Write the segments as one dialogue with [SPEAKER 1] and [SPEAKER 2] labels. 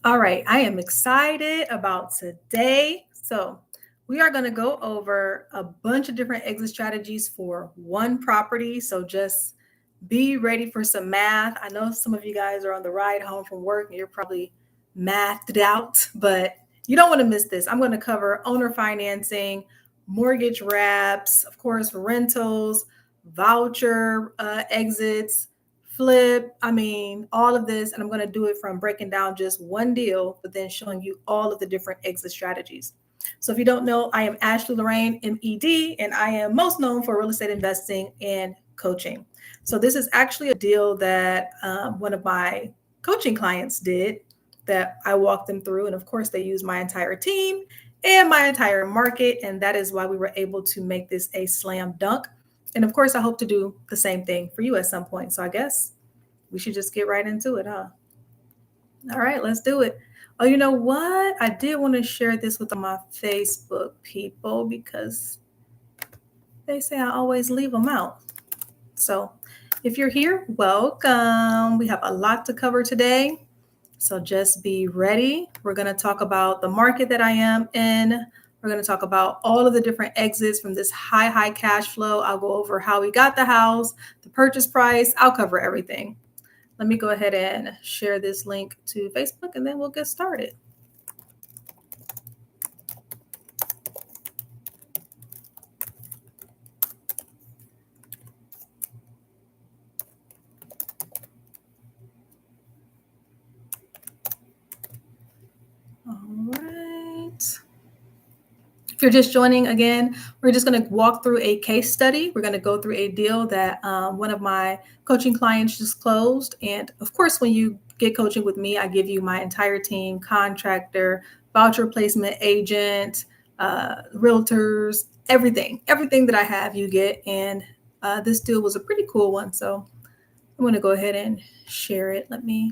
[SPEAKER 1] All right, I am excited about today. So, we are going to go over a bunch of different exit strategies for one property. So, just be ready for some math. I know some of you guys are on the ride home from work and you're probably mathed out, but you don't want to miss this. I'm going to cover owner financing, mortgage wraps, of course, rentals, voucher exits, flip. I mean, all of this. And I'm going to do it from breaking down just one deal, but then showing you all of the different exit strategies. So if you don't know, I am Ashley Lorraine, M.Ed, and I am most known for real estate investing and coaching. So this is actually a deal that one of my coaching clients did that I walked them through. And of course, they used my entire team and my entire market. And that is why we were able to make this a slam dunk. And of course, I hope to do the same thing for you at some point. So I guess we should just get right into it, huh? All right, let's do it. Oh, you know what? I did want to share this with my Facebook people because they say I always leave them out. So if you're here, welcome. We have a lot to cover today. So just be ready. We're going to talk about the market that I am in. We're going to talk about all of the different exits from this high cash flow. I'll go over how we got the house, the purchase price. I'll cover everything. Let me go ahead and share this link to Facebook and then we'll get started. All right. If you're just joining again, we're just going to walk through a case study. We're going to go through a deal that one of my coaching clients just closed. And of course, when you get coaching with me, I give you my entire team, contractor, voucher placement agent, realtors, everything that I have you get. And this deal was a pretty cool one. So I'm going to go ahead and share it. Let me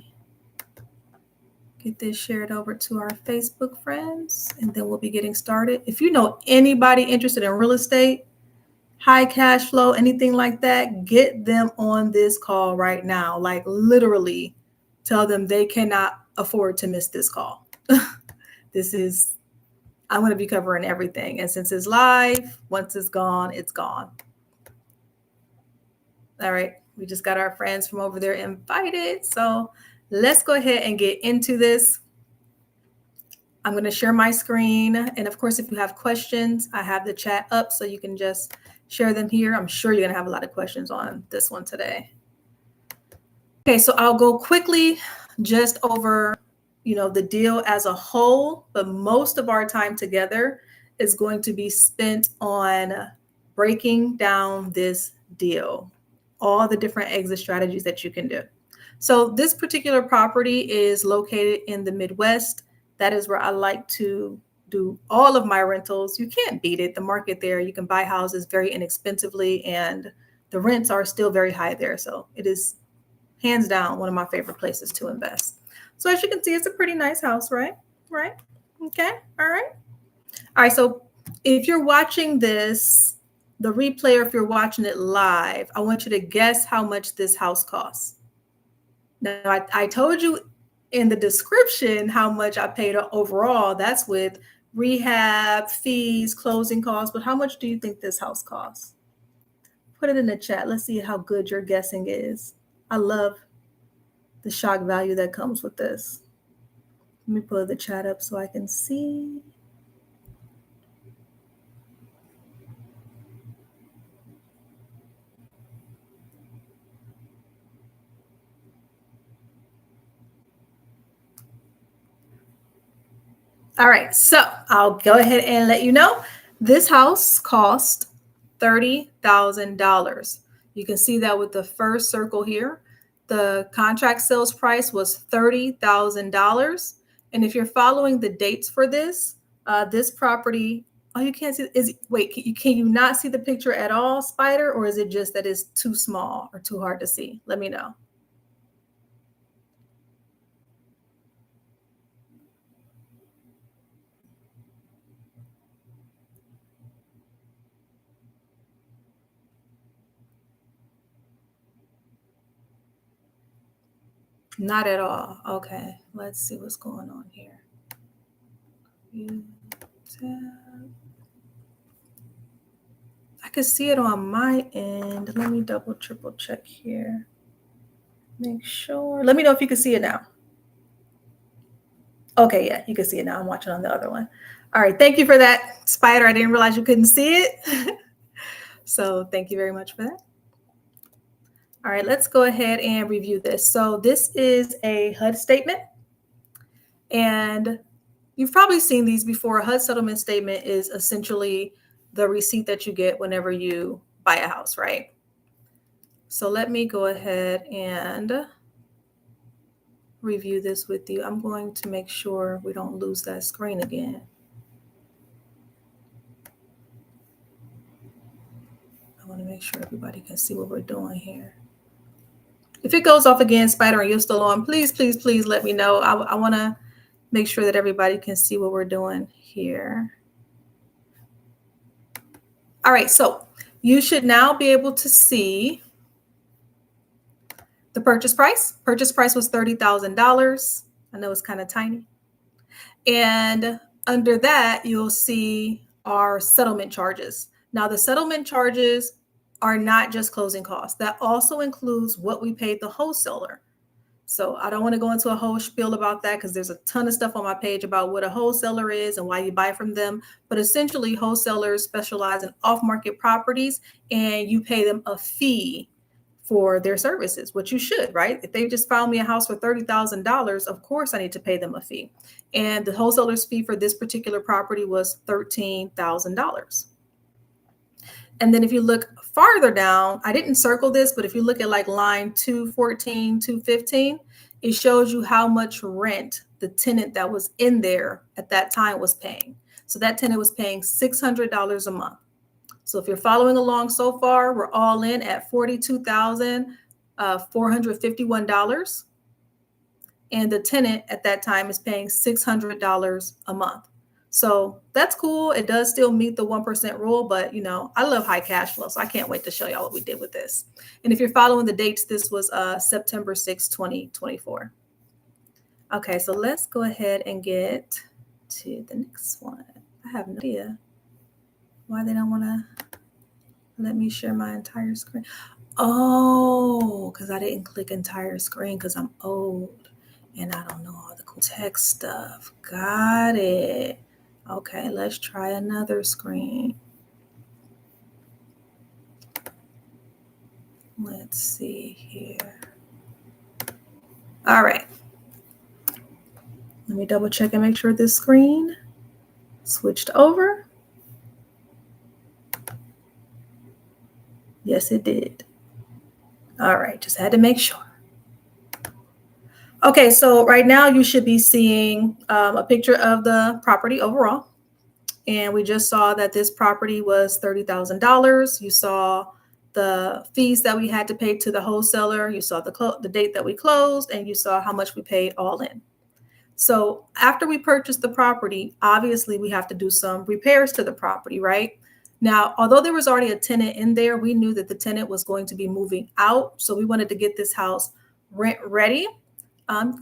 [SPEAKER 1] get this shared over to our Facebook friends, and then we'll be getting started. If you know anybody interested in real estate, high cash flow, anything like that, get them on this call right now. Like literally tell them they cannot afford to miss this call. I'm going to be covering everything. And since it's live, once it's gone, it's gone. All right. We just got our friends from over there invited. So let's go ahead and get into this. I'm going to share my screen. And of course, if you have questions, I have the chat up so you can just share them here. I'm sure you're going to have a lot of questions on this one today. Okay, so I'll go quickly just over, the deal as a whole, but most of our time together is going to be spent on breaking down this deal, all the different exit strategies that you can do. So this particular property is located in the Midwest. That is where I like to do all of my rentals. You can't beat it. The market there, you can buy houses very inexpensively and the rents are still very high there. So it is hands down one of my favorite places to invest. So as you can see, it's a pretty nice house, right? Right? Okay. All right. So if you're watching this, the replay, or if you're watching it live, I want you to guess how much this house costs. Now, I told you in the description how much I paid overall. That's with rehab, fees, closing costs. But how much do you think this house costs? Put it in the chat. Let's see how good your guessing is. I love the shock value that comes with this. Let me pull the chat up so I can see. All right, so I'll go ahead and let you know this house cost $30,000. You can see that with the first circle here. The contract sales price was $30,000. And if you're following the dates for this, this property, oh, you can't see, can you not see the picture at all, Spider? Or is it just that it's too small or too hard to see? Let me know. Not at all. Okay, let's see what's going on here. I can see it on my end. Let me double, triple check here. Make sure. Let me know if you can see it now. Okay, yeah, you can see it now. I'm watching on the other one. All right, thank you for that, Spider. I didn't realize you couldn't see it. So thank you very much for that. All right, let's go ahead and review this. So this is a HUD statement. And you've probably seen these before. A HUD settlement statement is essentially the receipt that you get whenever you buy a house, right? So let me go ahead and review this with you. I'm going to make sure we don't lose that screen again. I want to make sure everybody can see what we're doing here. If it goes off again, Spider, and you're still on, please, please, please let me know. I want to make sure that everybody can see what we're doing here. All right, so you should now be able to see the purchase price. Purchase price was $30,000. I know it's kind of tiny. And under that, you'll see our settlement charges. Now, the settlement charges are not just closing costs. That also includes what we paid the wholesaler. So I don't want to go into a whole spiel about that because there's a ton of stuff on my page about what a wholesaler is and why you buy from them. But essentially, wholesalers specialize in off-market properties, and you pay them a fee for their services, which you should, right? If they just found me a house for $30,000, of course I need to pay them a fee. And the wholesaler's fee for this particular property was $13,000. And then if you look farther down, I didn't circle this, but if you look at like line 214, 215, it shows you how much rent the tenant that was in there at that time was paying. So that tenant was paying $600 a month. So if you're following along so far, we're all in at $42,451. And the tenant at that time is paying $600 a month. So that's cool. It does still meet the 1% rule, but I love high cash flow. So I can't wait to show y'all what we did with this. And if you're following the dates, this was September 6, 2024. Okay, so let's go ahead and get to the next one. I have no idea why they don't want to let me share my entire screen. Oh, because I didn't click entire screen because I'm old and I don't know all the cool tech stuff. Got it. Okay, let's try another screen. Let's see here. All right. Let me double check and make sure this screen switched over. Yes, it did. All right, just had to make sure. Okay, so right now you should be seeing a picture of the property overall. And we just saw that this property was $30,000. You saw the fees that we had to pay to the wholesaler. You saw the date that we closed, and you saw how much we paid all in. So after we purchased the property, obviously we have to do some repairs to the property, right? Now, although there was already a tenant in there, we knew that the tenant was going to be moving out. So we wanted to get this house rent ready. And,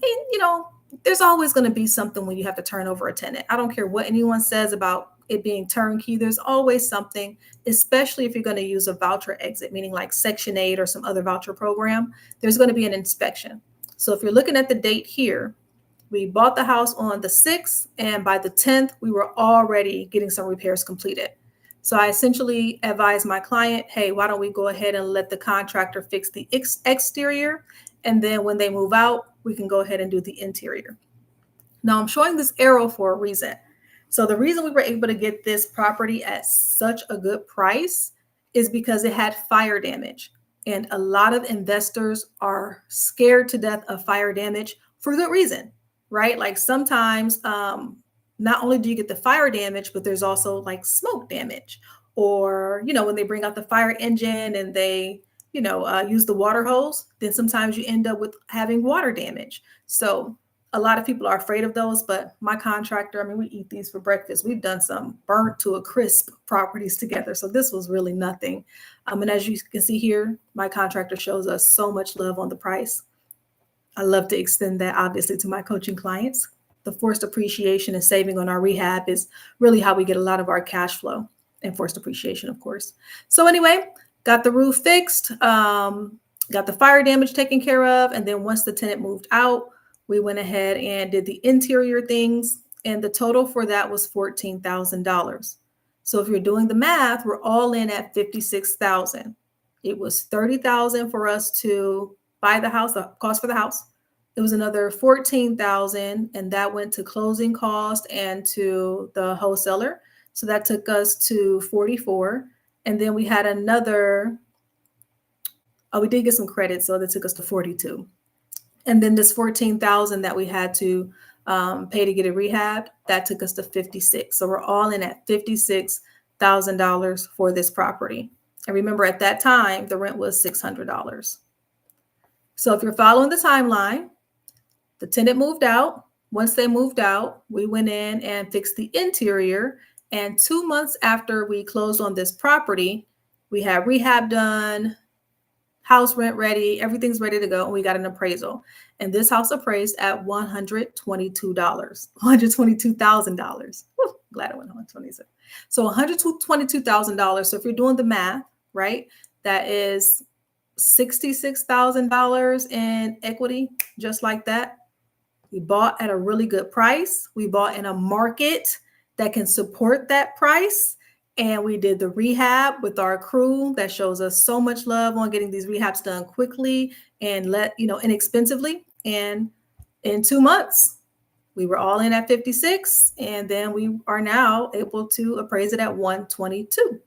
[SPEAKER 1] there's always going to be something when you have to turn over a tenant. I don't care what anyone says about it being turnkey. There's always something, especially if you're going to use a voucher exit, meaning like Section 8 or some other voucher program. There's going to be an inspection. So if you're looking at the date here, we bought the house on the 6th, and by the 10th, we were already getting some repairs completed. So I essentially advised my client, hey, why don't we go ahead and let the contractor fix the exterior, and then when they move out, we can go ahead and do the interior. Now I'm showing this arrow for a reason. So the reason we were able to get this property at such a good price is because it had fire damage. And a lot of investors are scared to death of fire damage for good reason, right? Like sometimes not only do you get the fire damage, but there's also like smoke damage. Or, when they bring out the fire engine and they use the water hose, then sometimes you end up with having water damage. So a lot of people are afraid of those, but my contractor, we eat these for breakfast. We've done some burnt to a crisp properties together. So this was really nothing. And as you can see here, my contractor shows us so much love on the price. I love to extend that obviously to my coaching clients. The forced appreciation and saving on our rehab is really how we get a lot of our cash flow, and forced appreciation, of course. So anyway, got the roof fixed, got the fire damage taken care of. And then once the tenant moved out, we went ahead and did the interior things. And the total for that was $14,000. So if you're doing the math, we're all in at $56,000. It was $30,000 for us to buy the house, the cost for the house. It was another $14,000, and that went to closing cost and to the wholesaler. So that took us to 44. And then we had another, we did get some credit, so that took us to 42. And then this 14,000 that we had to pay to get it rehabbed, that took us to 56. So we're all in at $56,000 for this property. And remember, at that time, the rent was $600. So if you're following the timeline, the tenant moved out. Once they moved out, we went in and fixed the interior. And 2 months after we closed on this property, we had rehab done, house rent ready, everything's ready to go, and we got an appraisal. And this house appraised at $122,000. Glad I went on 26. So $122,000. So if you're doing the math, right, that is $66,000 in equity, just like that. We bought at a really good price. We bought in a market that can support that price. And we did the rehab with our crew that shows us so much love on getting these rehabs done quickly and inexpensively. And in 2 months, we were all in at 56. And then we are now able to appraise it at 122.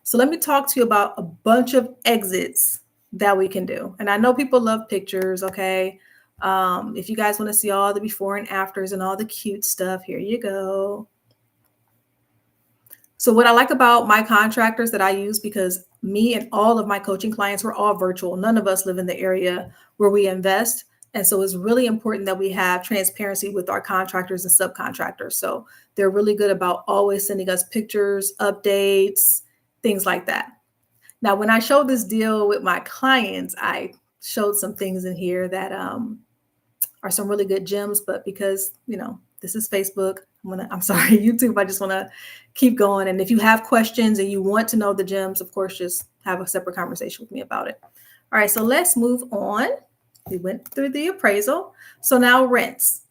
[SPEAKER 1] So let me talk to you about a bunch of exits that we can do. And I know people love pictures, okay? If you guys want to see all the before and afters and all the cute stuff, here you go. So what I like about my contractors that I use, because me and all of my coaching clients, we're all virtual. None of us live in the area where we invest. And so it's really important that we have transparency with our contractors and subcontractors. So they're really good about always sending us pictures, updates, things like that. Now, when I showed this deal with my clients, I showed some things in here that are some really good gems, but because, this is Facebook, I'm sorry, YouTube, I just want to keep going. And if you have questions and you want to know the gems, of course, just have a separate conversation with me about it. All right, so let's move on. We went through the appraisal. So now rents.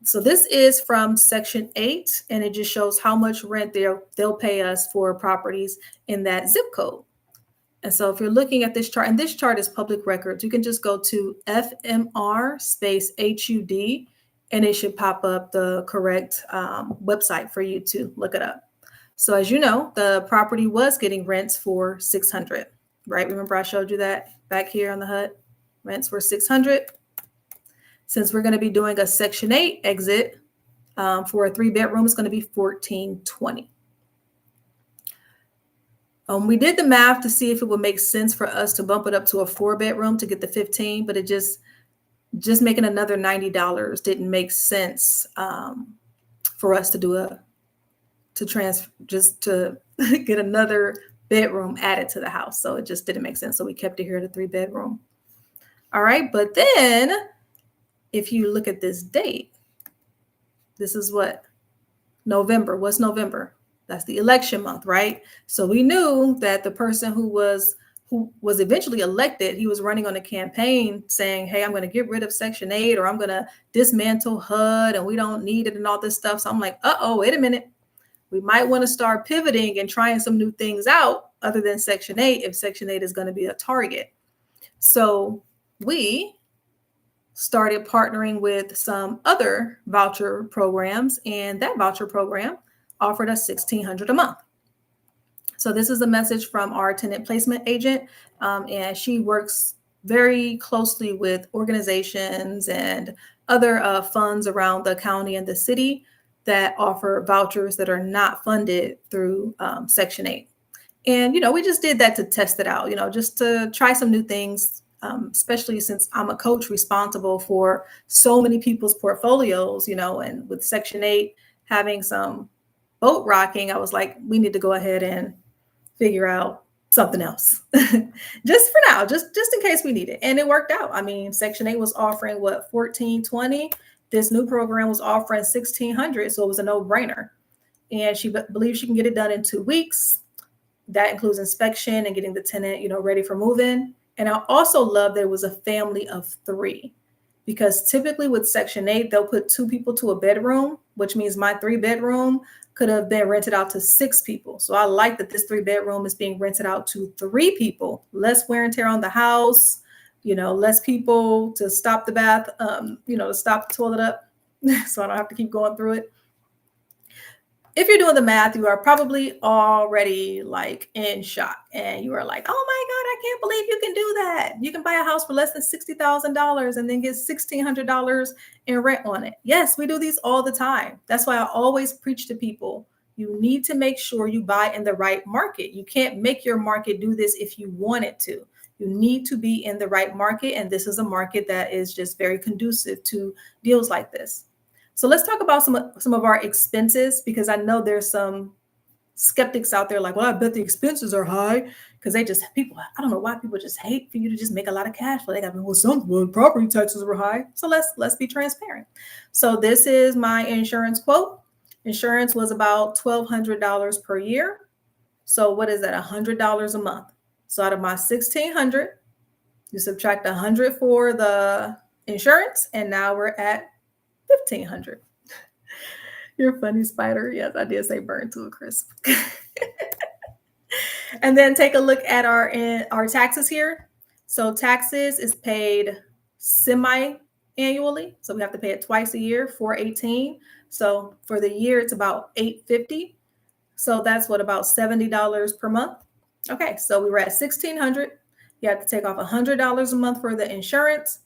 [SPEAKER 1] So this is from Section 8, and it just shows how much rent they'll pay us for properties in that zip code. And so if you're looking at this chart, and this chart is public records, you can just go to FMR space HUD, and it should pop up the correct website for you to look it up. So as you know, the property was getting rents for $600, right? Remember I showed you that back here on the HUD? Rents were $600. Since we're going to be doing a Section 8 exit for a 3-bedroom, it's going to be $1,420. We did the math to see if it would make sense for us to bump it up to a 4-bedroom to get the 15, but it just making another $90 didn't make sense for us to get another bedroom added to the house. So it just didn't make sense. So we kept it here at a 3-bedroom. All right. But then if you look at this date, this is what? November. What's November? That's the election month, right? So we knew that the person who was eventually elected, he was running on a campaign saying, hey, I'm going to get rid of Section 8, or I'm going to dismantle HUD and we don't need it and all this stuff. So I'm like, wait a minute. We might want to start pivoting and trying some new things out other than Section 8 if Section 8 is going to be a target. So we started partnering with some other voucher programs, and that voucher program offered us $1,600 a month. So this is a message from our tenant placement agent, and she works very closely with organizations and other funds around the county and the city that offer vouchers that are not funded through Section 8. And, we just did that to test it out, just to try some new things, especially since I'm a coach responsible for so many people's portfolios, and with Section 8 having some boat rocking, I was like, we need to go ahead and figure out something else. Just for now, just in case we need it. And it worked out. I mean, Section 8 was offering what, 1420. This new program was offering 1600, so it was a no-brainer. And she believes she can get it done in 2 weeks. That includes inspection and getting the tenant, ready for move-in. And I also love that it was a family of 3, because typically with Section 8, they'll put 2 people to a bedroom, which means my 3-bedroom could have been rented out to 6 people. So I like that this 3-bedroom is being rented out to 3 people, less wear and tear on the house, less people to stop the bath, to stop the toilet up so I don't have to keep going through it. If you're doing the math, you are probably already like in shock and you are like, oh my God, I can't believe you can do that. You can buy a house for less than $60,000 and then get $1,600 in rent on it. Yes, we do these all the time. That's why I always preach to people. You need to make sure you buy in the right market. You can't make your market do this if you want it to. You need to be in the right market. And this is a market that is just very conducive to deals like this. So let's talk about some of our expenses, because I know there's some skeptics out there like, well, I bet the expenses are high, because I don't know why people just hate for you to just make a lot of cash flow. They got, well, property taxes were high. So let's be transparent. So this is my insurance quote. Insurance was about $1,200 per year. So what is that? $100 a month. So out of my $1,600, you subtract 100 for the insurance, and now we're at $1,500. You're funny, Spider. Yes, I did say burn to a crisp. And then take a look at our taxes here. So taxes is paid semi-annually. So we have to pay it twice a year, $418. So for the year, it's about $850. So that's what, about $70 per month. Okay, so we were at $1,600. You have to take off $100 a month for the insurance,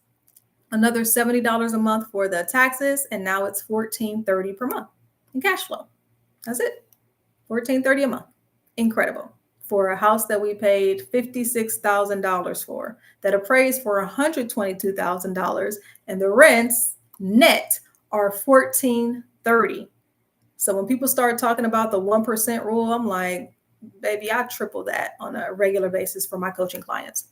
[SPEAKER 1] another $70 a month for the taxes, and now it's $1,430 per month in cash flow. That's it. $1,430 a month. Incredible. For a house that we paid $56,000 for, that appraised for $122,000, and the rents net are $1,430. So when people start talking about the 1% rule, I'm like, baby, I triple that on a regular basis for my coaching clients.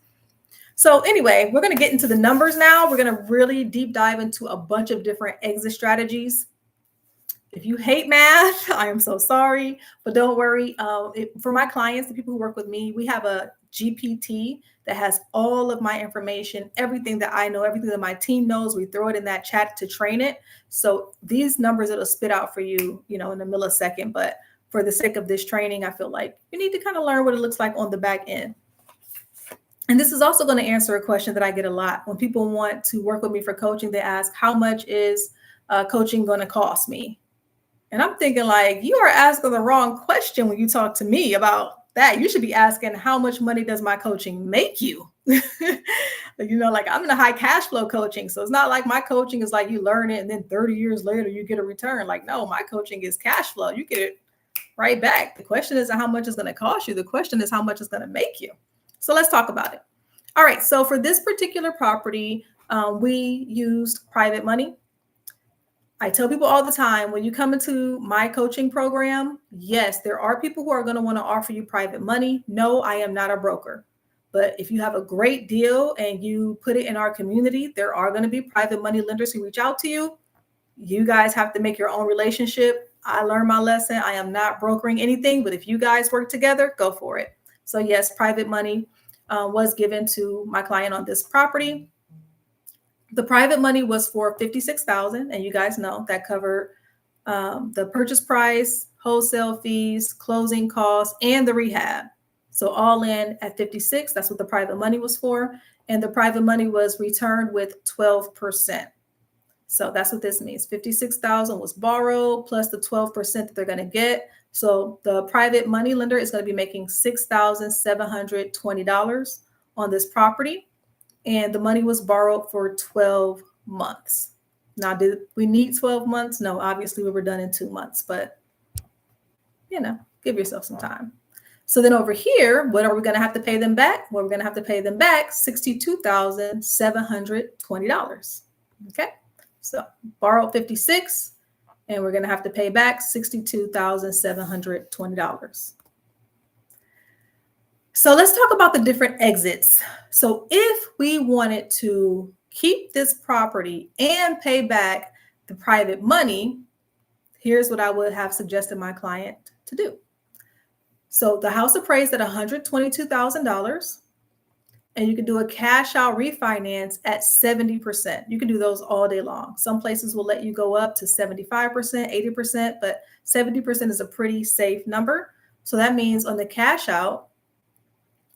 [SPEAKER 1] So anyway, we're going to get into the numbers now. We're going to really deep dive into a bunch of different exit strategies. If you hate math, I am so sorry, but don't worry. For my clients, the people who work with me, we have a GPT that has all of my information, everything that I know, everything that my team knows. We throw it in that chat to train it. So these numbers, it'll spit out for you, in a millisecond. But for the sake of this training, I feel like you need to kind of learn what it looks like on the back end. And this is also going to answer a question that I get a lot. When people want to work with me for coaching, they ask, how much is coaching going to cost me? And I'm thinking, like, you are asking the wrong question when you talk to me about that. You should be asking, how much money does my coaching make you? Like, I'm in a high cash flow coaching. So it's not like my coaching is like you learn it and then 30 years later you get a return. Like, no, my coaching is cash flow. You get it right back. The question isn't how much it's going to cost you. The question is how much it's going to make you. So let's talk about it. All right. So for this particular property, we used private money. I tell people all the time, when you come into my coaching program, yes, there are people who are going to want to offer you private money. No, I am not a broker. But if you have a great deal and you put it in our community, there are going to be private money lenders who reach out to you. You guys have to make your own relationship. I learned my lesson. I am not brokering anything, but if you guys work together, go for it. So yes, private money was given to my client on this property. The private money was for $56,000, and you guys know that covered the purchase price, wholesale fees, closing costs, and the rehab. So all in at 56, that's what the private money was for. And the private money was returned with 12%. So that's what this means. 56,000 was borrowed plus the 12% that they're going to get. So the private money lender is going to be making $6,720 on this property. And the money was borrowed for 12 months. Now, did we need 12 months? No, obviously we were done in 2 months, but give yourself some time. So then over here, what are we going to have to pay them back? Well, we're going to have to pay them back $62,720. Okay. So borrowed 56, and we're going to have to pay back $62,720. So let's talk about the different exits. So if we wanted to keep this property and pay back the private money, here's what I would have suggested my client to do. So the house appraised at $122,000, and you can do a cash out refinance at 70%. You can do those all day long. Some places will let you go up to 75%, 80%, but 70% is a pretty safe number. So that means on the cash out,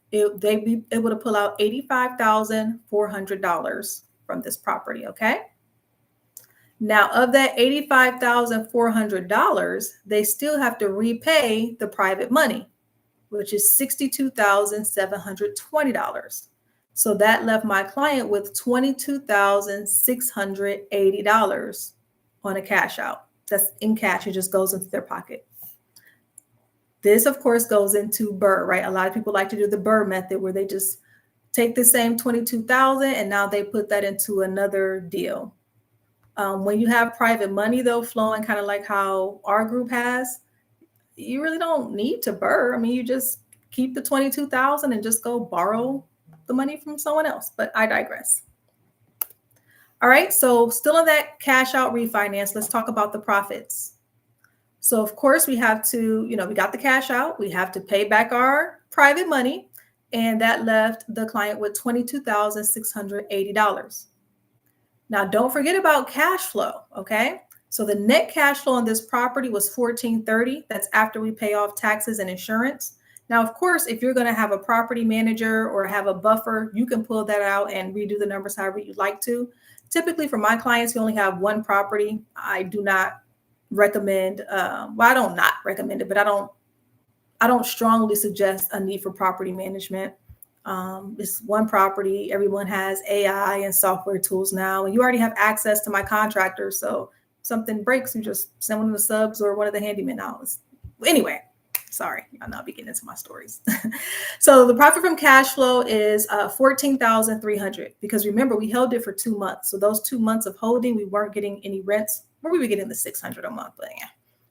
[SPEAKER 1] they'd be able to pull out $85,400 from this property, okay? Now, of that $85,400, they still have to repay the private money, which is $62,720. So that left my client with $22,680 on a cash out. That's in cash, it just goes into their pocket. This, of course, goes into BRRRR, right? A lot of people like to do the BRRRR method where they just take the same $22,000 and now they put that into another deal. When you have private money, though, flowing kind of like how our group has, you really don't need to BRRRR. I mean, you just keep the $22,000 and just go borrow the money from someone else. But I digress. All right, so still in that cash out refinance, let's talk about the profits. So of course we have to, we got the cash out, we have to pay back our private money, and that left the client with $22,680. Now don't forget about cash flow, okay? So the net cash flow on this property was $1,430. That's after we pay off taxes and insurance. Now, of course, if you're going to have a property manager or have a buffer, you can pull that out and redo the numbers however you'd like to. Typically for my clients who only have one property, I do not recommend, I don't not recommend it, but I don't strongly suggest a need for property management. It's one property. Everyone has AI and software tools now, and you already have access to my contractor. So if something breaks, you just send one of the subs or one of the handymen out. Anyway, sorry, I'll not be getting into my stories. So the profit from cash flow is $14,300 because remember we held it for 2 months. So those 2 months of holding, we weren't getting any rents. Well, we were getting the $600 a month, but yeah,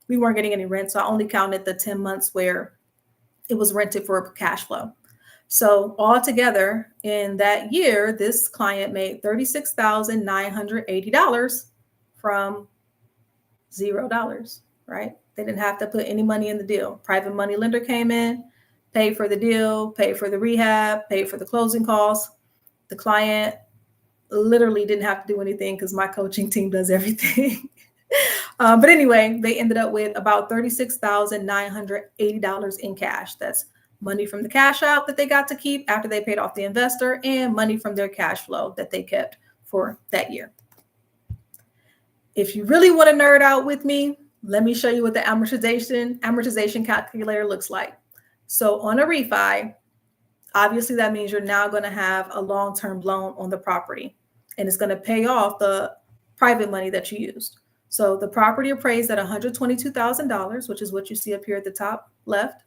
[SPEAKER 1] we weren't getting any rent. So I only counted the 10 months where it was rented for cash flow. So altogether in that year, this client made $36,980 from $0, right? They didn't have to put any money in the deal. Private money lender came in, paid for the deal, paid for the rehab, paid for the closing costs. The client literally didn't have to do anything because my coaching team does everything. But anyway, they ended up with about $36,980 in cash. That's money from the cash out that they got to keep after they paid off the investor and money from their cash flow that they kept for that year. If you really want to nerd out with me, let me show you what the amortization calculator looks like. So on a refi, obviously that means you're now going to have a long-term loan on the property, and it's going to pay off the private money that you used. So the property appraised at $122,000, which is what you see up here at the top left.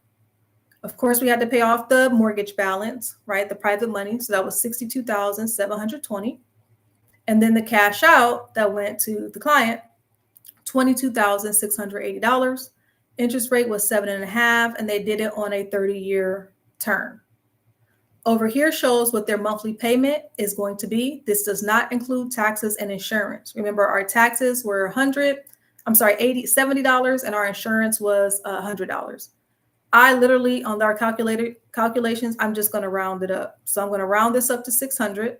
[SPEAKER 1] Of course, we had to pay off the mortgage balance, right? The private money. So that was $62,720. And then the cash out that went to the client, $22,680. Interest rate was 7.5%, and they did it on a 30-year term. Over here shows what their monthly payment is going to be. This does not include taxes and insurance. Remember, our taxes were $70, and our insurance was $100. I literally, on our calculations, I'm just going to round it up. So I'm going to round this up to 600.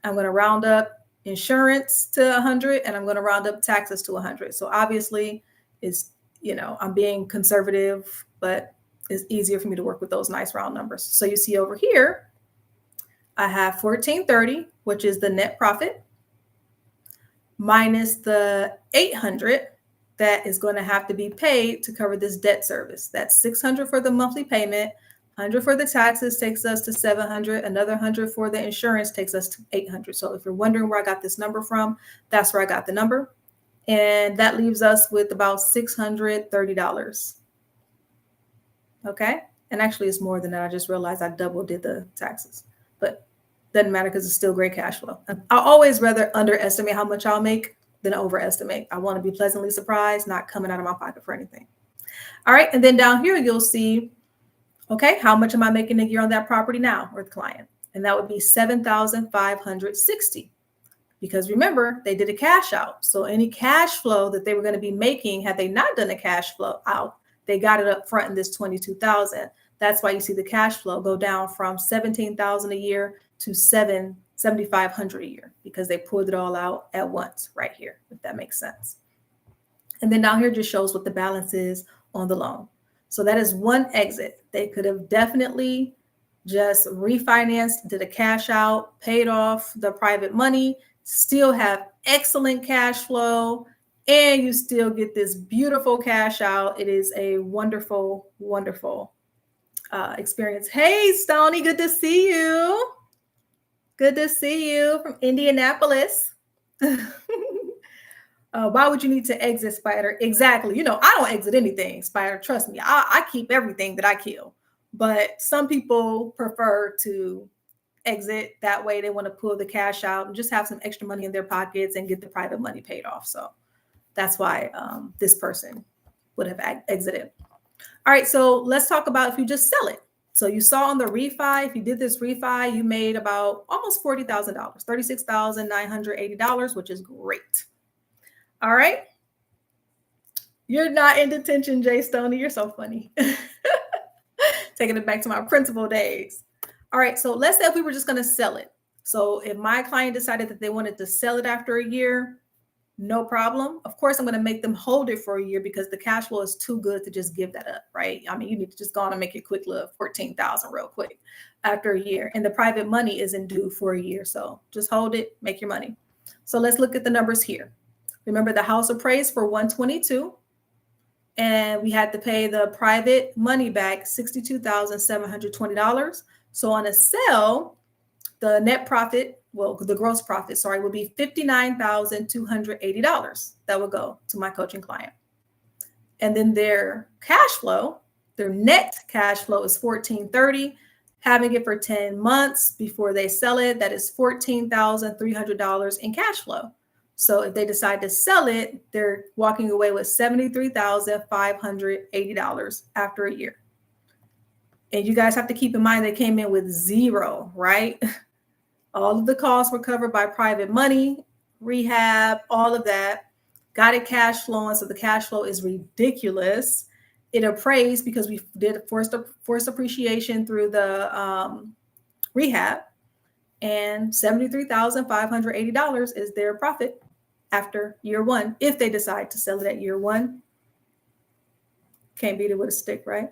[SPEAKER 1] I'm going to round up insurance to 100, and I'm going to round up taxes to 100. So obviously, I'm being conservative, but it's easier for me to work with those nice round numbers. So you see over here, I have $1,430, which is the net profit, minus the $800 that is going to have to be paid to cover this debt service. That's $600 for the monthly payment, $100 for the taxes takes us to $700, another $100 for the insurance takes us to $800. So if you're wondering where I got this number from, that's where I got the number. And that leaves us with about $630. Okay. And actually it's more than that. I just realized I double did the taxes, but doesn't matter because it's still great cash flow. I'll always rather underestimate how much I'll make than overestimate. I want to be pleasantly surprised, not coming out of my pocket for anything. All right. And then down here, you'll see, Okay, how much am I making a year on that property now, or the client? And that would be $7,560. Because remember, they did a cash out. So any cash flow that they were going to be making, had they not done a cash flow out, they got it up front in this 22,000. That's why you see the cash flow go down from 17,000 a year to 7,500 a year, because they pulled it all out at once right here, if that makes sense. And then down here just shows what the balance is on the loan. So that is one exit. They could have definitely just refinanced, did a cash out, paid off the private money, still have excellent cash flow, and you still get this beautiful cash out. It is a wonderful, wonderful experience. Hey, Stony, good to see you. Good to see you from Indianapolis. Why would you need to exit, Spider? Exactly. I don't exit anything, Spider. Trust me. I keep everything that I kill. But some people prefer to exit. That way they want to pull the cash out and just have some extra money in their pockets and get the private money paid off. So that's why this person would have exited. All right, so let's talk about if you just sell it. So you saw on the refi, if you did this refi, you made about almost $40,000, $36,980, which is great. All right. You're not in detention, Jay Stoney. You're so funny. Taking it back to my principal days. All right. So let's say if we were just going to sell it. So if my client decided that they wanted to sell it after a year, no problem. Of course, I'm going to make them hold it for a year because the cash flow is too good to just give that up, right? I mean, you need to just go on and make it quick little 14,000 real quick after a year. And the private money isn't due for a year. So just hold it, make your money. So let's look at the numbers here. Remember, the house appraised for $122, and we had to pay the private money back $62,720. So on a sale, the net profit, the gross profit, would be $59,280. That would go to my coaching client. And then their cash flow, their net cash flow is $1,430. Having it for 10 months before they sell it, that is $14,300 in cash flow. So if they decide to sell it, they're walking away with $73,580 after a year. And you guys have to keep in mind they came in with zero, right? All of the costs were covered by private money, rehab, all of that. Got it cash flowing, so the cash flow is ridiculous. It appraised because we did forced appreciation through the rehab. And $73,580 is their profit after year one, if they decide to sell it at year one. Can't beat it with a stick, right?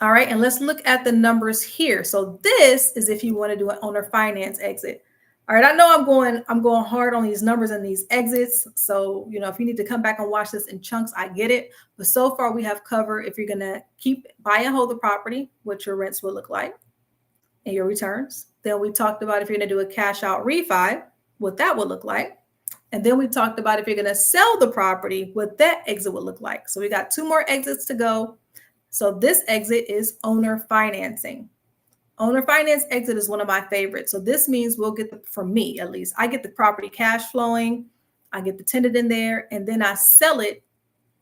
[SPEAKER 1] All right, and let's look at the numbers here. So this is if you want to do an owner finance exit. All right, I know I'm going hard on these numbers and these exits. So, if you need to come back and watch this in chunks, I get it. But so far we have covered if you're going to buy and hold the property, what your rents will look like and your returns. Then we talked about if you're going to do a cash out refi, what that would look like. And then we talked about if you're going to sell the property, what that exit would look like. So we got 2 more exits to go. So this exit is owner financing. Owner finance exit is one of my favorites. So this means we'll get, for me at least, I get the property cash flowing, I get the tenant in there, and then I sell it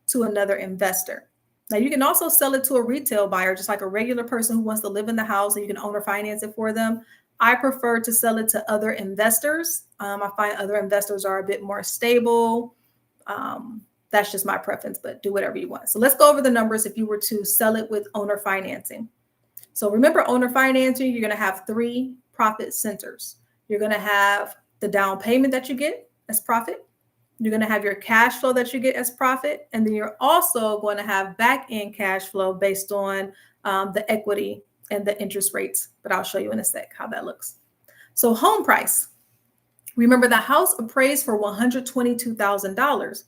[SPEAKER 1] to another investor. Now you can also sell it to a retail buyer, just like a regular person who wants to live in the house, and you can owner finance it for them. I prefer to sell it to other investors. I find other investors are a bit more stable. That's just my preference, but do whatever you want. So let's go over the numbers if you were to sell it with owner financing. So remember, owner financing, you're going to have 3 profit centers. You're going to have the down payment that you get as profit. You're going to have your cash flow that you get as profit. And then you're also going to have back-end cash flow based on the equity and the interest rates. But I'll show you in a sec how that looks. So home price. Remember, the house appraised for $122,000,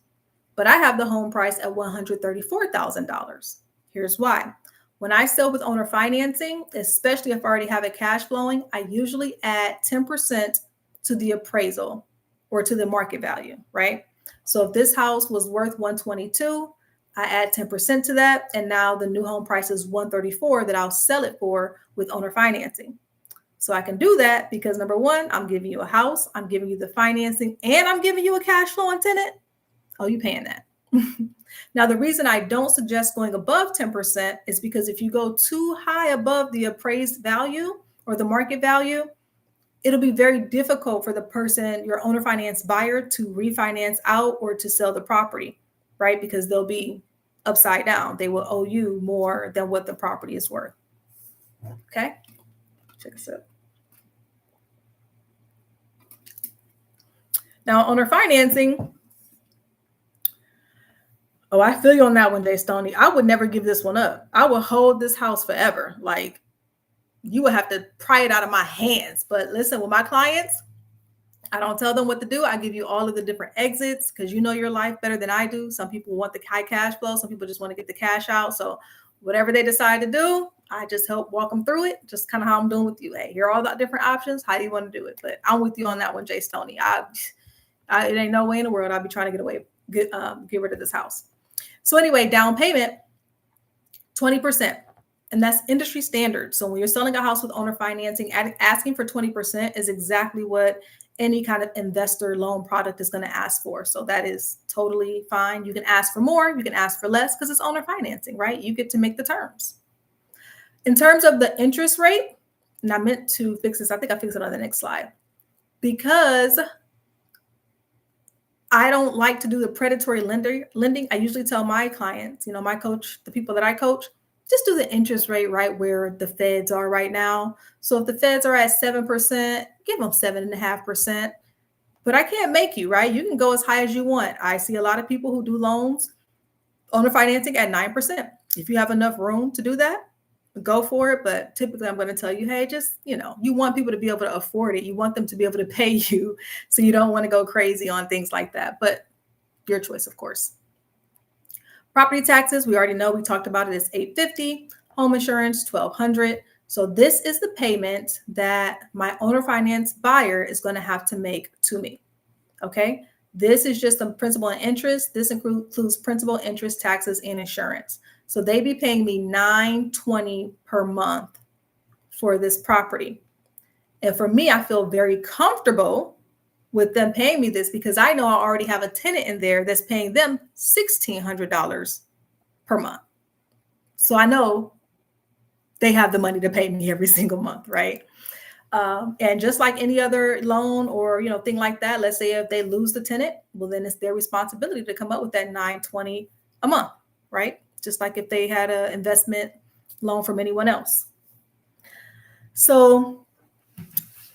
[SPEAKER 1] but I have the home price at $134,000. Here's why. When I sell with owner financing, especially if I already have it cash flowing, I usually add 10% to the appraisal or to the market value, right? So if this house was worth $122,000, I add 10% to that, and now the new home price is $134,000 that I'll sell it for with owner financing. So I can do that because, number one, I'm giving you a house, I'm giving you the financing, and I'm giving you a cash flowing tenant. Oh, you paying that. Now, the reason I don't suggest going above 10% is because if you go too high above the appraised value or the market value, it'll be very difficult for the person, your owner finance buyer, to refinance out or to sell the property, right? Because they'll be upside down. They will owe you more than what the property is worth. Okay, check this out. Now, owner financing. Oh, I feel you on that one, Jay Stoney. I would never give this one up. I would hold this house forever. Like, you would have to pry it out of my hands. But listen, with my clients, I don't tell them what to do. I give you all of the different exits because you know your life better than I do. Some people want the high cash flow. Some people just want to get the cash out. So whatever they decide to do, I just help walk them through it. Just kind of how I'm doing with you. Hey, here are all the different options. How do you want to do it? But I'm with you on that one, Jay Stoney. It ain't no way in the world I'll be trying to get rid of this house. So anyway, down payment, 20%. And that's industry standard. So when you're selling a house with owner financing, asking for 20% is exactly what any kind of investor loan product is going to ask for. So that is totally fine. You can ask for more, you can ask for less because it's owner financing, right? You get to make the terms. In terms of the interest rate, and I meant to fix this, I think I fixed it on the next slide, because I don't like to do the predatory lending. I usually tell my clients, my coach, the people that I coach, just do the interest rate right where the feds are right now. So if the feds are at 7%, give them 7.5%. But I can't make you, right? You can go as high as you want. I see a lot of people who do loans, owner financing at 9%. If you have enough room to do that, go for it. But typically I'm going to tell you, hey, just, you want people to be able to afford it. You want them to be able to pay you. So you don't want to go crazy on things like that. But your choice, of course. Property taxes, we already know, we talked about it, is $850. Home insurance, $1,200. So this is the payment that my owner finance buyer is going to have to make to me. Okay. This is just the principal and interest. This includes principal, interest, taxes, and insurance. So they be paying me $920 per month for this property. And for me, I feel very comfortable with them paying me this because I know I already have a tenant in there that's paying them $1,600 per month. So I know they have the money to pay me every single month, right? And just like any other loan or thing like that, let's say if they lose the tenant, well, then it's their responsibility to come up with that $920 a month, right? Just like if they had an investment loan from anyone else. So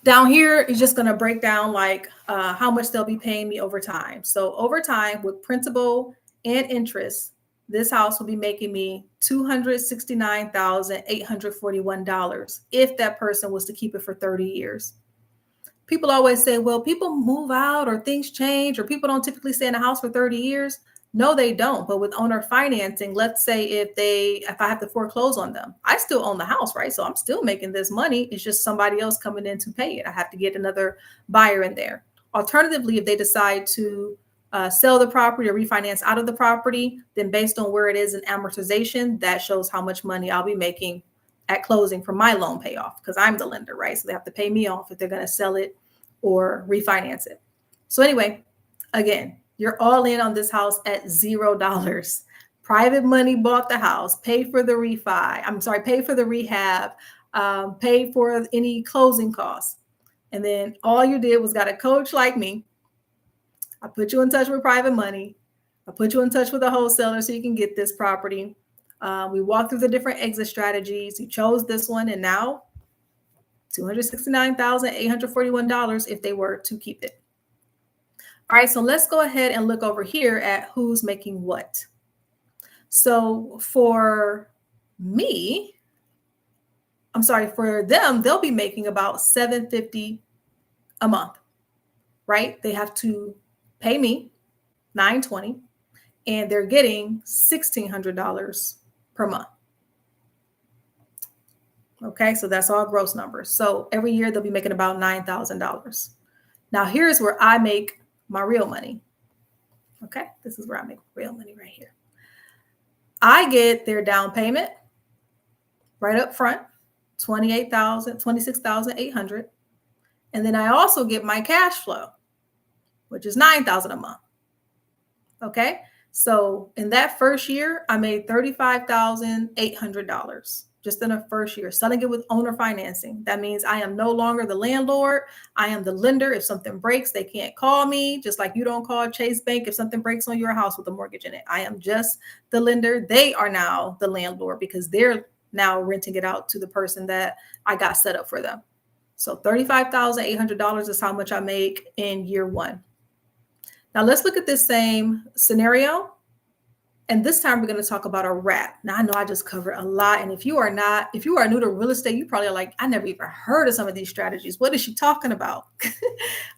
[SPEAKER 1] down here is just going to break down like how much they'll be paying me over time. So over time with principal and interest, this house will be making me $269,841 if that person was to keep it for 30 years. People always say, well, people move out or things change or people don't typically stay in a house for 30 years. No, they don't. But with owner financing, let's say if I have to foreclose on them, I still own the house, right? So I'm still making this money. It's just somebody else coming in to pay it. I have to get another buyer in there. Alternatively, if they decide to sell the property or refinance out of the property, then based on where it is in amortization, that shows how much money I'll be making at closing for my loan payoff because I'm the lender, right? So they have to pay me off if they're going to sell it or refinance it. So anyway, again, you're all in on this house at $0. Private money bought the house, paid for the paid for the rehab, paid for any closing costs. And then all you did was got a coach like me. I put you in touch with private money. I put you in touch with a wholesaler so you can get this property. We walked through the different exit strategies. You chose this one, and now $269,841 if they were to keep it. All right, so let's go ahead and look over here at who's making what. So for them, they'll be making about $750 a month, right? They have to pay me $920, and they're getting $1,600 per month. Okay, so that's all gross numbers. So every year they'll be making about $9,000. Now here's where I make my real money. Okay, this is where I make real money right here. I get their down payment right up front, $26,800. And then I also get my cash flow, which is $9,000 a month. Okay, So in that first year, I made $35,800 just in the first year, selling it with owner financing. That means I am no longer the landlord. I am the lender. If something breaks, they can't call me, just like you don't call Chase Bank if something breaks on your house with a mortgage in it. I am just the lender. They are now the landlord because they're now renting it out to the person that I got set up for them. So $35,800 is how much I make in year one. Now let's look at this same scenario. And this time we're going to talk about a wrap. Now I know I just covered a lot. And if you are new to real estate, you probably are like, I never even heard of some of these strategies. What is she talking about?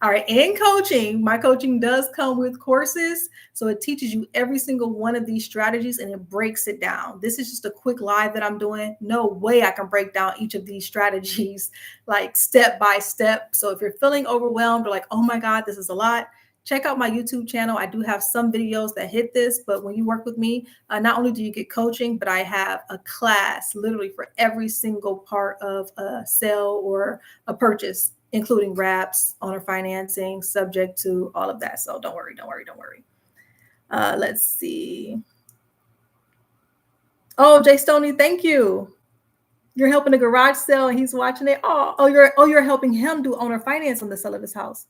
[SPEAKER 1] All right. In coaching, my coaching does come with courses. So it teaches you every single one of these strategies and it breaks it down. This is just a quick live that I'm doing. No way I can break down each of these strategies like step by step. So if you're feeling overwhelmed or like, oh my God, this is a lot, check out my YouTube channel. I do have some videos that hit this, but when you work with me, not only do you get coaching, but I have a class literally for every single part of a sale or a purchase, including wraps, owner financing, subject to all of that. So don't worry. Let's see. Oh, Jay Stoney, thank you. You're helping a garage sale and he's watching it. You're helping him do owner finance on the sale of his house.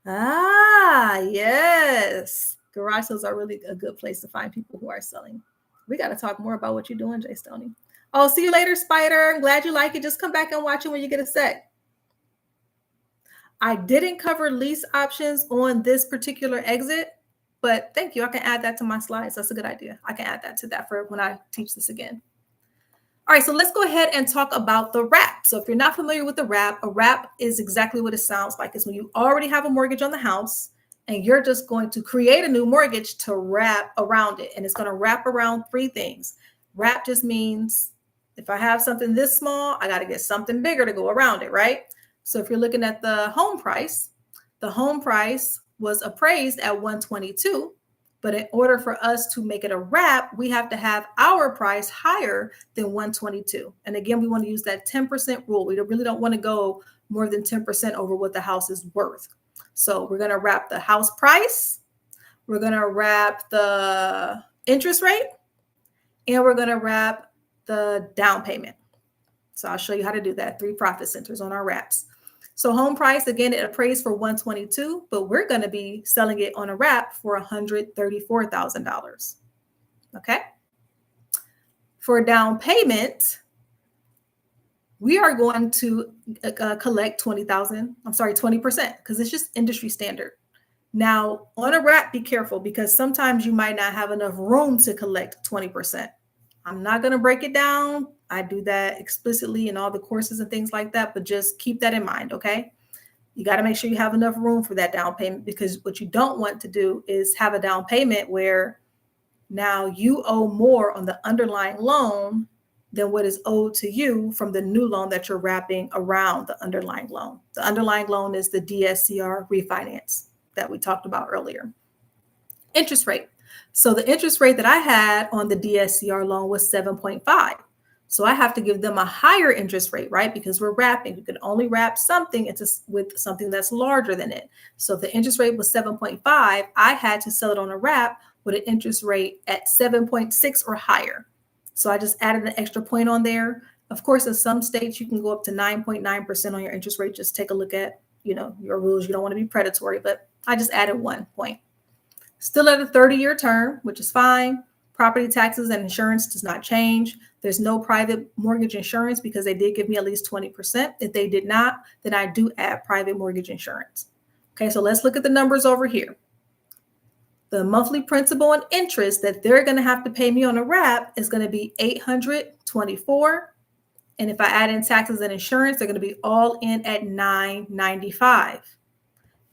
[SPEAKER 1] Ah, yes. Garage sales are really a good place to find people who are selling. We got to talk more about what you're doing, Jay Stoney. Oh, see you later, Spider. I'm glad you like it. Just come back and watch it when you get a sec. I didn't cover lease options on this particular exit, but thank you. I can add that to my slides. That's a good idea. I can add that to that for when I teach this again. All right, so let's go ahead and talk about the wrap. So if you're not familiar with the wrap, a wrap is exactly what it sounds like. It's when you already have a mortgage on the house and you're just going to create a new mortgage to wrap around it. And it's going to wrap around three things. Wrap just means if I have something this small, I got to get something bigger to go around it, right? So if you're looking at the home price was appraised at 122. But in order for us to make it a wrap, we have to have our price higher than 122. And again, we want to use that 10% rule. We really don't want to go more than 10% over what the house is worth. So we're going to wrap the house price. We're going to wrap the interest rate. And we're going to wrap the down payment. So I'll show you how to do that. 3 profit centers on our wraps. So home price, again, it appraised for 122, but we're going to be selling it on a wrap for $134,000. Okay. For down payment, we are going to collect 20%, because it's just industry standard. Now, on a wrap, be careful because sometimes you might not have enough room to collect 20%. I'm not going to break it down. I do that explicitly in all the courses and things like that, but just keep that in mind, okay? You got to make sure you have enough room for that down payment because what you don't want to do is have a down payment where now you owe more on the underlying loan than what is owed to you from the new loan that you're wrapping around the underlying loan. The underlying loan is the DSCR refinance that we talked about earlier. Interest rate. So the interest rate that I had on the DSCR loan was 7.5. So I have to give them a higher interest rate, right? Because we're wrapping. You can only wrap something with something that's larger than it. So if the interest rate was 7.5, I had to sell it on a wrap with an interest rate at 7.6 or higher. So I just added an extra point on there. Of course, in some states, you can go up to 9.9% on your interest rate. Just take a look at, your rules. You don't want to be predatory, but I just added 1 point. Still at a 30-year term, which is fine. Property taxes and insurance does not change. There's no private mortgage insurance because they did give me at least 20%. If they did not, then I do add private mortgage insurance. Okay, so let's look at the numbers over here. The monthly principal and interest that they're going to have to pay me on a wrap is going to be $824. And if I add in taxes and insurance, they're going to be all in at $995.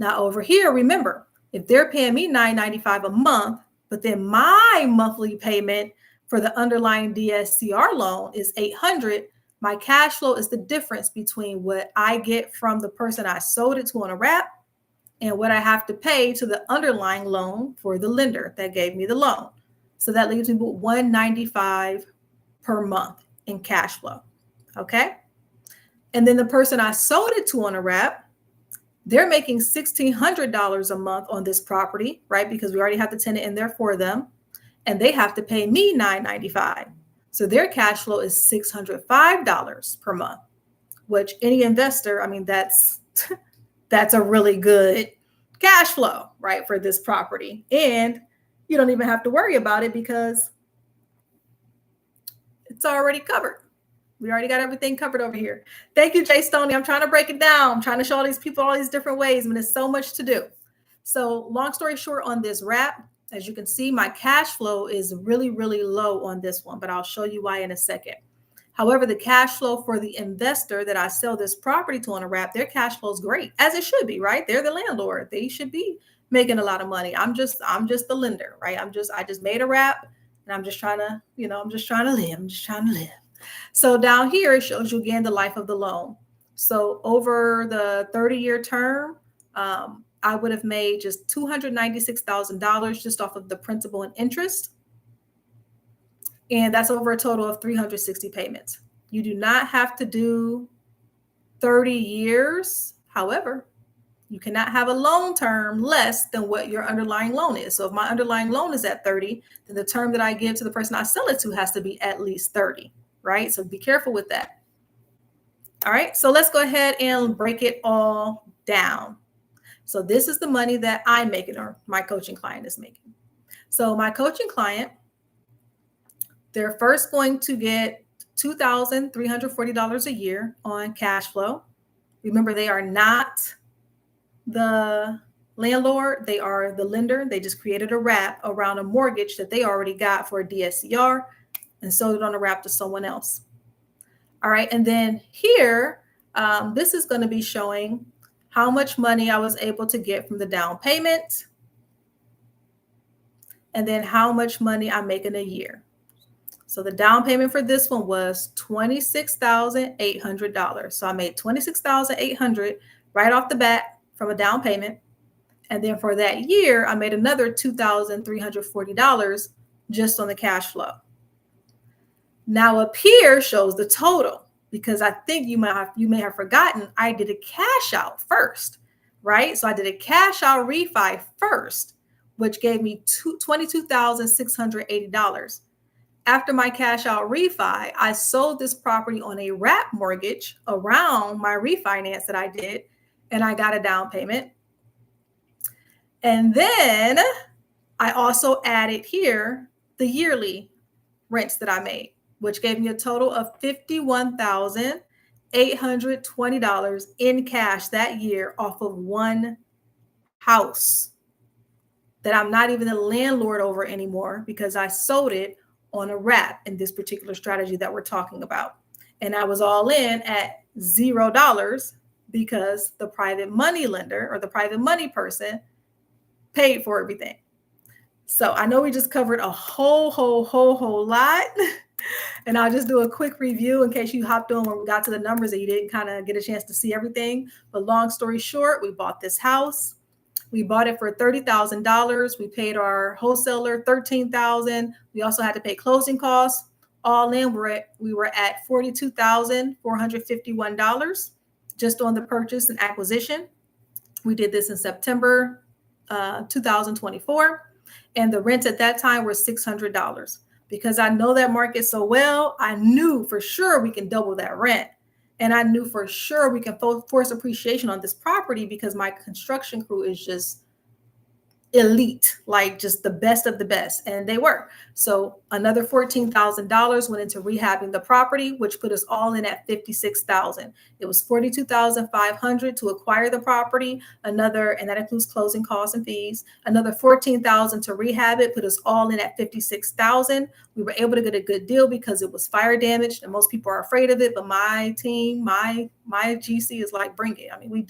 [SPEAKER 1] Now over here, remember, if they're paying me $995 a month, but then my monthly payment for the underlying DSCR loan is $800, my cash flow is the difference between what I get from the person I sold it to on a wrap and what I have to pay to the underlying loan for the lender that gave me the loan. So that leaves me with $195 per month in cash flow. Okay. And then the person I sold it to on a wrap, they're making $1,600 a month on this property, right? Because we already have the tenant in there for them. and they have to pay me $995. So their cash flow is $605 per month, which any investor, I mean, that's that's a really good cash flow, right, for this property. And you don't even have to worry about it because it's already covered. We already got everything covered over here. Thank you, Jay Stoney. I'm trying to break it down. I'm trying to show all these people all these different ways. I mean, there's so much to do. So long story short on this wrap, as you can see, my cash flow is really, really low on this one, but I'll show you why in a second. However, the cash flow for the investor that I sell this property to on a wrap, their cash flow is great, as it should be, right? They're the landlord. They should be making a lot of money. I'm just the lender, right? I just made a wrap and I'm just trying to, I'm just trying to live. I'm just trying to live. So down here, it shows you again the life of the loan. So over the 30-year term, I would have made just $296,000 just off of the principal and interest. And that's over a total of 360 payments. You do not have to do 30 years. However, you cannot have a loan term less than what your underlying loan is. So if my underlying loan is at 30, then the term that I give to the person I sell it to has to be at least 30, right? So be careful with that. All right, so let's go ahead and break it all down. So this is the money that I'm making or my coaching client is making. So my coaching client, they're first going to get $2,340 a year on cash flow. Remember, they are not the landlord. They are the lender. They just created a wrap around a mortgage that they already got for a DSCR and sold it on a wrap to someone else. All right. And then here, this is going to be showing how much money I was able to get from the down payment, and then how much money I make in a year. So the down payment for this one was $26,800. So I made $26,800 right off the bat from a down payment. And then for that year, I made another $2,340 just on the cash flow. Now up here shows the total, because I think you may have forgotten I did a cash out first, right? So I did a cash out refi first, which gave me $22,680. After my cash out refi, I sold this property on a wrap mortgage around my refinance that I did, and I got a down payment. And then I also added here the yearly rents that I made, which gave me a total of $51,820 in cash that year off of one house that I'm not even the landlord over anymore, because I sold it on a wrap in this particular strategy that we're talking about. And I was all in at $0 because the private money lender or the private money person paid for everything. So I know we just covered a whole lot. And I'll just do a quick review in case you hopped on when we got to the numbers and you didn't kind of get a chance to see everything. But long story short, we bought this house. We bought it for $30,000. We paid our wholesaler $13,000. We also had to pay closing costs. All in, we were at $42,451 just on the purchase and acquisition. We did this in September 2024. And the rents at that time were $600. Because I know that market so well, I knew for sure we can double that rent. And I knew for sure we can force appreciation on this property because my construction crew is just elite, like just the best of the best. And they were. So another $14,000 went into rehabbing the property, which put us all in at $56,000. It was $42,500 to acquire the property. And that includes closing costs and fees. Another $14,000 to rehab it, put us all in at $56,000. We were able to get a good deal because it was fire damaged and most people are afraid of it. But my team, my GC is like, bring it. I mean, we've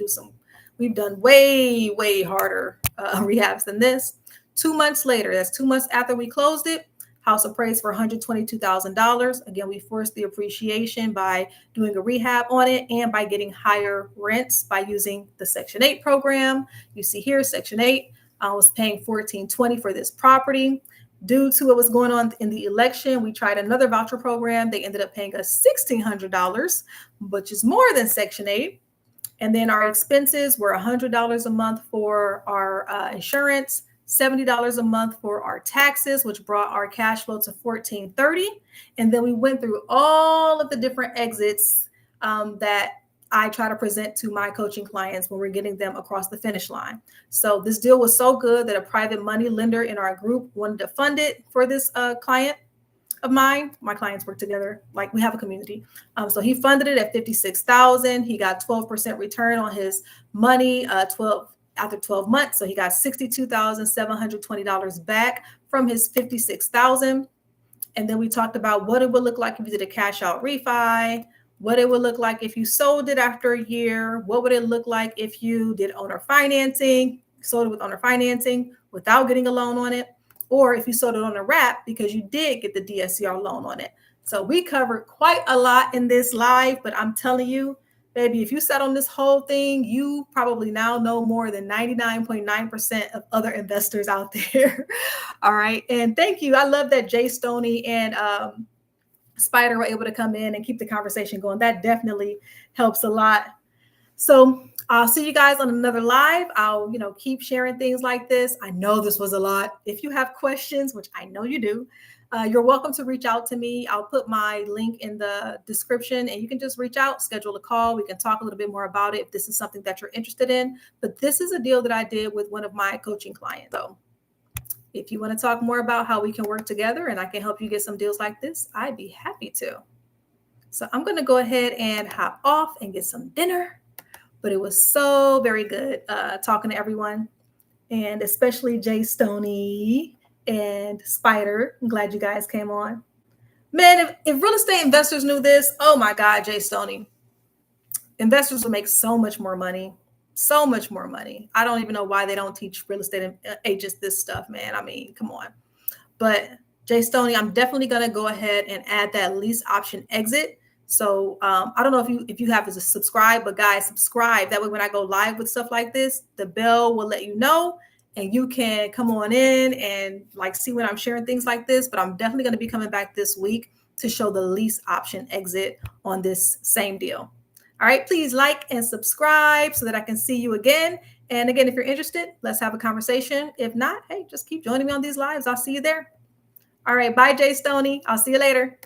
[SPEAKER 1] done way harder rehabs than this. 2 months later, that's 2 months after we closed it, house appraised for $122,000. Again, we forced the appreciation by doing a rehab on it and by getting higher rents by using the Section 8 program. You see here, Section 8 was paying $1,420 for this property. Due to what was going on in the election, we tried another voucher program. They ended up paying us $1,600, which is more than Section 8. And then our expenses were $100 a month for our insurance, $70 a month for our taxes, which brought our cash flow to $1,430. And then we went through all of the different exits that I try to present to my coaching clients when we're getting them across the finish line. So this deal was so good that a private money lender in our group wanted to fund it for this client of mine. My clients work together, like we have a community. So he funded it at $56,000. He got 12% return on his money, after 12 months. So he got $62,720 back from his $56,000. And then we talked about what it would look like if you did a cash out refi, what it would look like if you sold it after a year, what would it look like if you did owner financing, sold it with owner financing without getting a loan on it, or if you sold it on a wrap because you did get the DSCR loan on it. So we covered quite a lot in this live, but I'm telling you, baby, if you sat on this whole thing, you probably now know more than 99.9% of other investors out there. All right. And thank you. I love that Jay Stoney and Spider were able to come in and keep the conversation going. That definitely helps a lot. So I'll see you guys on another live. I'll, keep sharing things like this. I know this was a lot. If you have questions, which I know you do, you're welcome to reach out to me. I'll put my link in the description and you can just reach out, schedule a call. We can talk a little bit more about it if this is something that you're interested in. But this is a deal that I did with one of my coaching clients. So if you want to talk more about how we can work together and I can help you get some deals like this, I'd be happy to. So I'm going to go ahead and hop off and get some dinner. But it was so very good talking to everyone, and especially Jay Stoney and Spider. I'm glad you guys came on. Man, if real estate investors knew this, oh my God, Jay Stoney, investors would make so much more money. So much more money. I don't even know why they don't teach real estate agents this stuff, man. I mean, come on. But Jay Stoney, I'm definitely going to go ahead and add that lease option exit. So I don't know if you have to subscribe, but guys, subscribe. That way, when I go live with stuff like this, the bell will let you know, and you can come on in and see when I'm sharing things like this. But I'm definitely going to be coming back this week to show the lease option exit on this same deal. All right, please like and subscribe so that I can see you again. And again, if you're interested, let's have a conversation. If not, hey, just keep joining me on these lives. I'll see you there. All right, bye, Jay Stoney. I'll see you later.